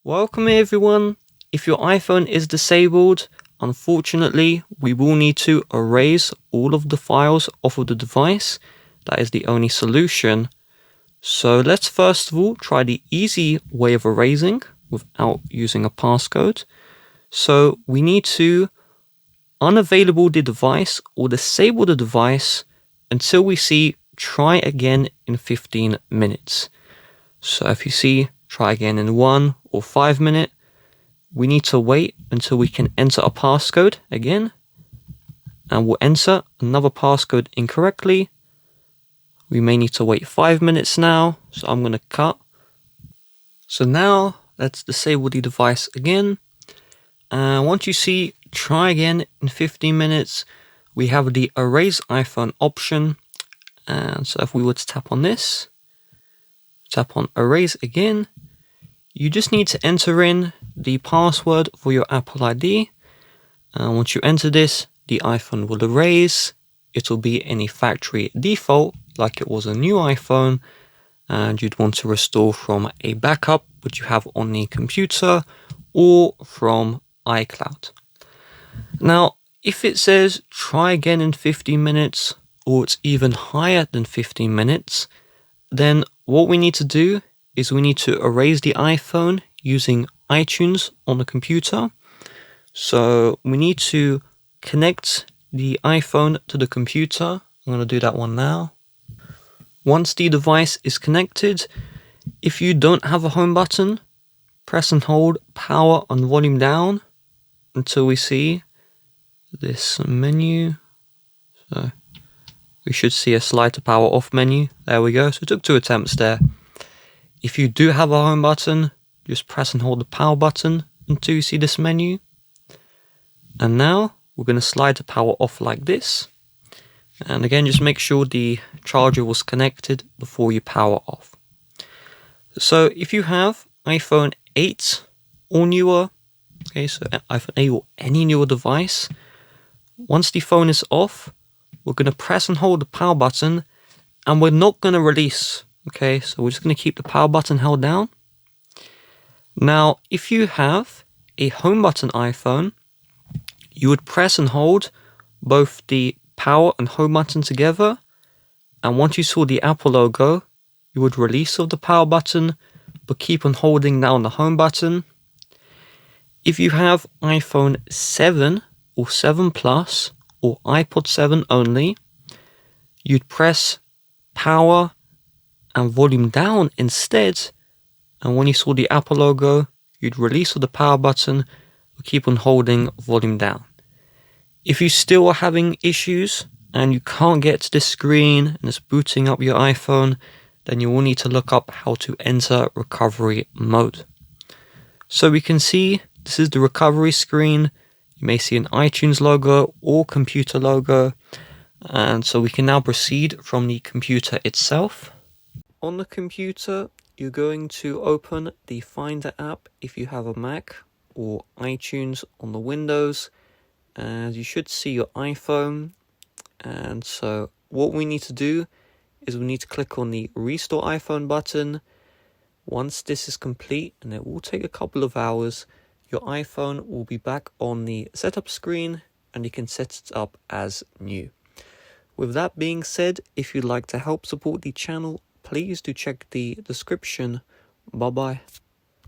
Welcome everyone. If your iPhone is disabled, unfortunately, we will need to erase all of the files off of the device. That is the only solution. So let's first of all try the easy way of erasing without using a passcode. So we need to unavailable the device or disable the device until we see try again in 15 minutes. So if you see try again in 1 or 5 minutes, we need to wait until we can enter a passcode again, and we'll enter another passcode incorrectly. We may need to wait 5 minutes now, so I'm going to cut. So now let's disable the device again, and once you see try again in 15 minutes, we have the erase iPhone option. And so if we were to tap on this, tap on erase again, you just need to enter in the password for your Apple ID. And once you enter this, the iPhone will erase. It will be any factory default like it was a new iPhone, and you'd want to restore from a backup which you have on the computer or from iCloud. Now, if it says try again in 15 minutes or it's even higher than 15 minutes, then what we need to do is we need to erase the iPhone using iTunes on the computer. So we need to connect the iPhone to the computer. I'm going to do that one now. Once the device is connected, if you don't have a home button, press and hold power and volume down until we see this menu. So we should see a slide to power off menu. There we go. So it took 2 attempts there. If you do have a home button, just press and hold the power button until you see this menu. And now we're going to slide the power off like this. And again, just make sure the charger was connected before you power off. So if you have iPhone 8 or newer, okay, so iPhone 8 or any newer device, once the phone is off, we're going to press and hold the power button, and we're not going to release. Okay, so we're just going to keep the power button held down. Now, if you have a home button iPhone, you would press and hold both the power and home button together, and once you saw the Apple logo, you would release of the power button, but keep on holding down the home button. If you have iPhone 7 or 7 Plus or iPod 7 only, you'd press power and volume down instead, and when you saw the Apple logo, you'd release of the power button, but keep on holding volume down. If you still are having issues and you can't get to this screen and it's booting up your iPhone, then you will need to look up how to enter recovery mode. So we can see this is the recovery screen. You may see an iTunes logo or computer logo, and so we can now proceed from the computer itself. On the computer, you're going to open the Finder app if you have a Mac, or iTunes on the Windows, and you should see your iPhone. And so what we need to do is we need to click on the Restore iPhone button. Once this is complete, and it will take a couple of hours, your iPhone will be back on the setup screen and you can set it up as new. With that being said, if you'd like to help support the channel, please do check the description. Bye bye.